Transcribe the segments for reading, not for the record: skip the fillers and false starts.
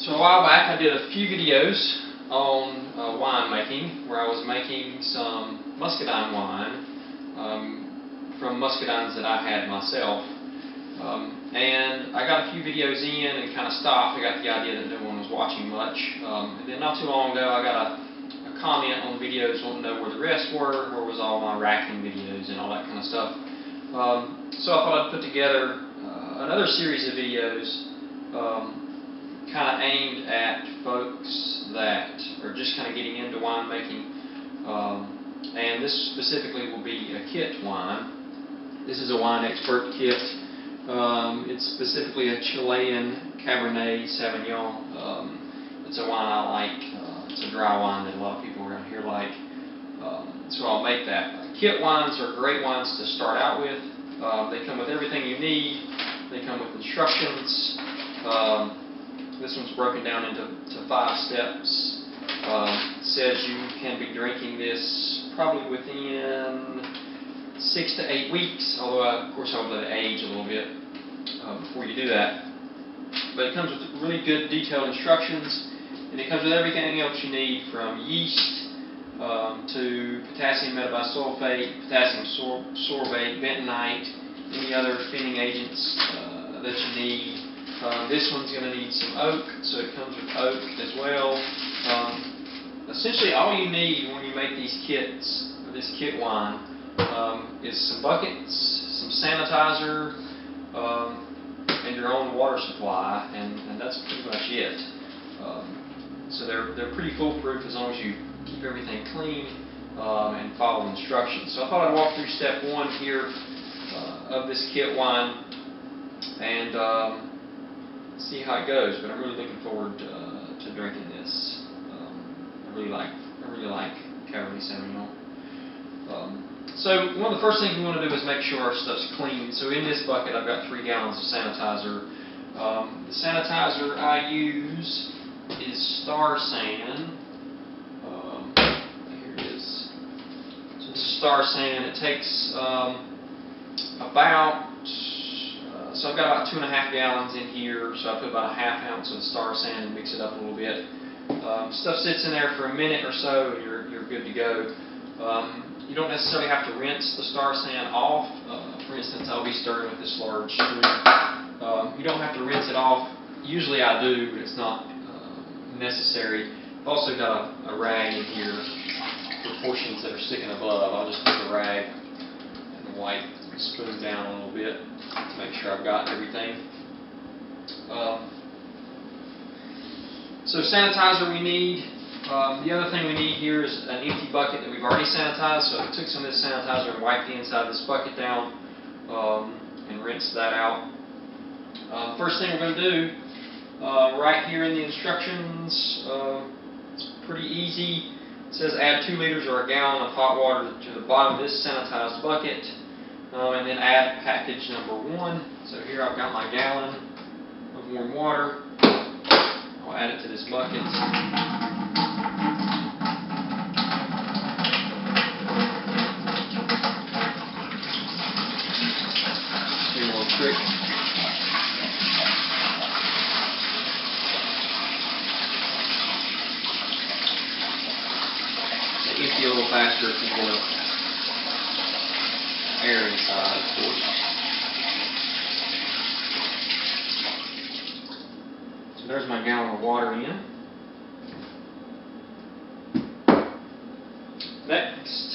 So a while back I did a few videos on wine making, where I was making some muscadine wine from muscadines that I had myself. And I got a few videos in and kind of stopped. I got the idea that no one was watching much. And then not too long ago I got a comment on videos wanting to know where the rest were, where was all my racking videos and all that kind of stuff. So I thought I'd put together another series of videos kind of aimed at folks that are just kind of getting into winemaking. And this specifically will be a kit wine. This is a wine expert kit. It's specifically a Chilean Cabernet Sauvignon. It's a wine I like. It's a dry wine that a lot of people around here like. So I'll make that. Kit wines are great wines to start out with. They come with everything you need. They come with instructions. This one's broken down into 5 steps. Says you can be drinking this probably within 6 to 8 weeks, although of course I would let it age a little bit before you do that. But it comes with really good detailed instructions, and it comes with everything else you need, from yeast to potassium metabisulfate, potassium sorbate, bentonite, any other thinning agents that you need. This one's going to need some oak, so it comes with oak as well. Essentially all you need when you make these kits, or this kit wine, is some buckets, some sanitizer, and your own water supply, and that's pretty much it. So they're pretty foolproof as long as you keep everything clean and follow instructions. So I thought I'd walk through step 1 here of this kit wine and see how it goes. But I'm really looking forward to drinking this. I really like Cabernet Sauvignon. So one of the first things we want to do is make sure our stuff's clean. So in this bucket I've got 3 gallons of sanitizer. The sanitizer I use is Star San. Here it is. So this is Star San. It takes so I've got about 2.5 gallons in here, so I put about a ½ ounce of Star San and mix it up a little bit. Stuff sits in there for a minute or so and you're good to go. You don't necessarily have to rinse the Star San off. For instance, I'll be stirring with this large spoon. You don't have to rinse it off. Usually I do, but it's not necessary. I've also got a rag in here for portions that are sticking above. I'll just put the rag and wipe the spoon down a little bit to make sure I've got everything. So sanitizer we need. The other thing we need here is an empty bucket that we've already sanitized. So I took some of this sanitizer and wiped the inside of this bucket down and rinsed that out. First thing we're going to do, right here in the instructions, it's pretty easy. It says add 2 liters or a gallon of hot water to the bottom of this sanitized bucket, and then add package number 1. So here I've got my gallon of warm water. I'll add it to this bucket. Trick. Empty a little faster if you want air inside, of course. So there's my gallon of water in. Next,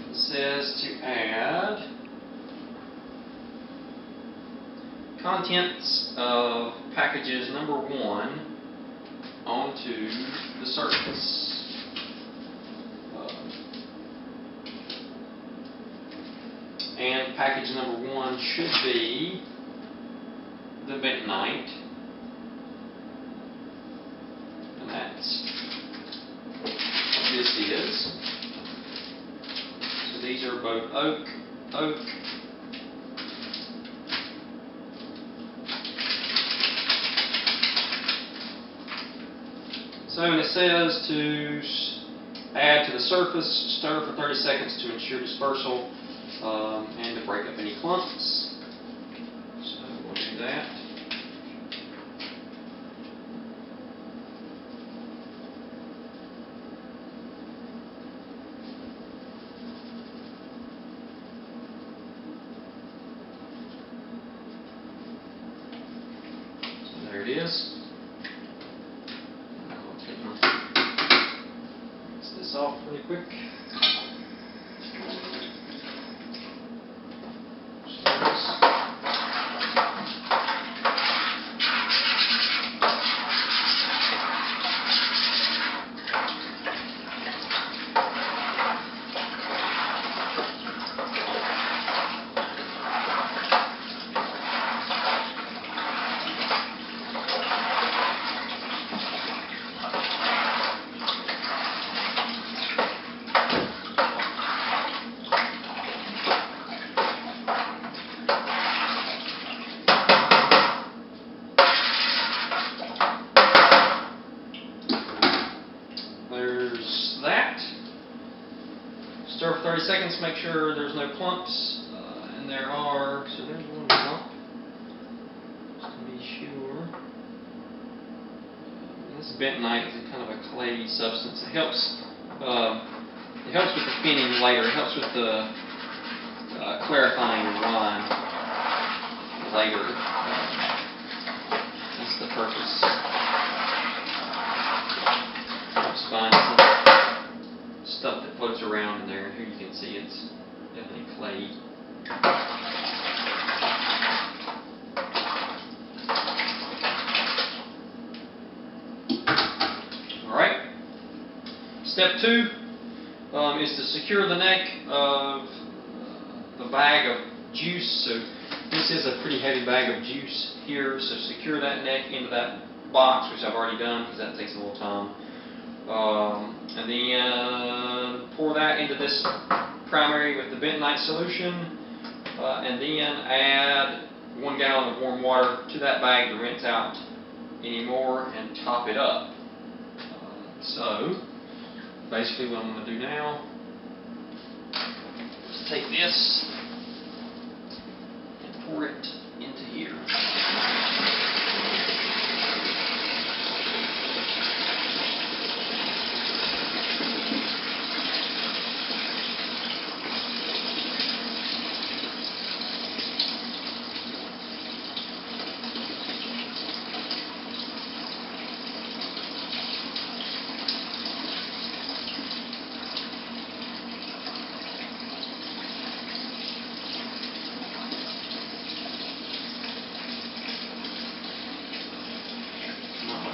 it says to add contents of packages number 1 onto the surface. And package number 1 should be the bentonite, and that's what this is. So these are both oak. So it says to add to the surface, stir for 30 seconds to ensure dispersal and to break up any clumps. So we'll do that. off really quick. There's that. Stir for 30 seconds, make sure there's no clumps, and there are, so there's one clump, just to be sure. This bentonite is a kind of a clayey substance. It helps with the thinning later. It helps with the clarifying your wine later. That's the purpose. Find some stuff that floats around in there, and here you can see it's definitely clayey. Alright. Step 2 is to secure the neck of the bag of juice. So this is a pretty heavy bag of juice here, so secure that neck into that box, which I've already done because that takes a little time. And then pour that into this primary with the bentonite solution, and then add 1 gallon of warm water to that bag to rinse out any more and top it up. So basically what I'm going to do now is take this and pour it into here.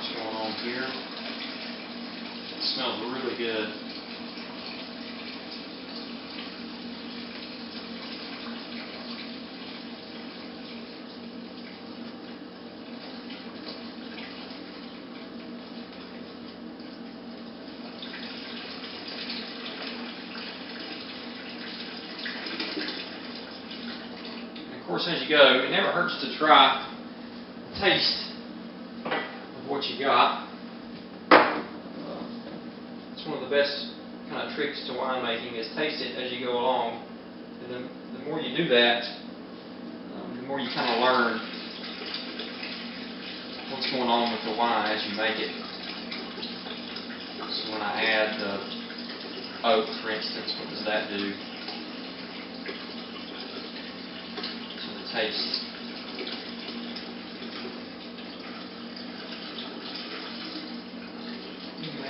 Going on here. It smells really good. And of course, as you go, it never hurts to try taste what you got. It's one of the best kind of tricks to winemaking is taste it as you go along. And then the more you do that, the more you kind of learn what's going on with the wine as you make it. So when I add the oak, for instance, what does that do to the taste?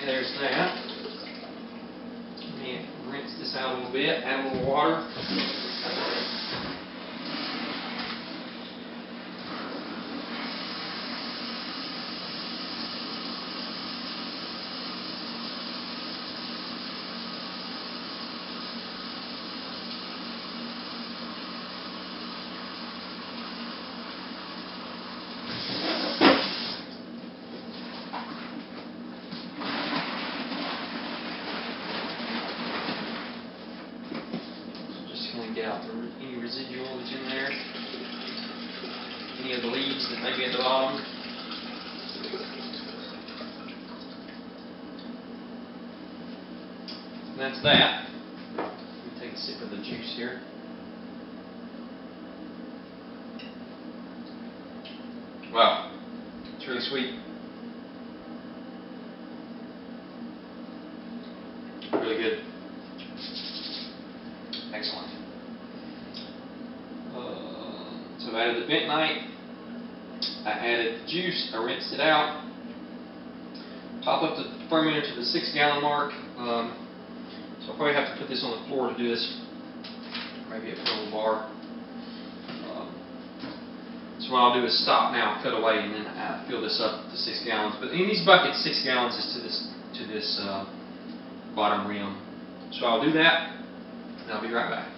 There's that. Let me rinse this out a little bit, add a little water. Get out any residual that's in there, any of the leaves that may be at the bottom. And that's that. Let me take a sip of the juice here. Wow, it's really sweet. Really good. Excellent. So I added the bentonite, I added the juice, I rinsed it out, top up the fermenter to the 6 gallon mark. So I'll probably have to put this on the floor to do this. Maybe a little bar. So what I'll do is stop now, cut away, and then fill this up to 6 gallons. But in these buckets, 6 gallons is to this bottom rim. So I'll do that, and I'll be right back.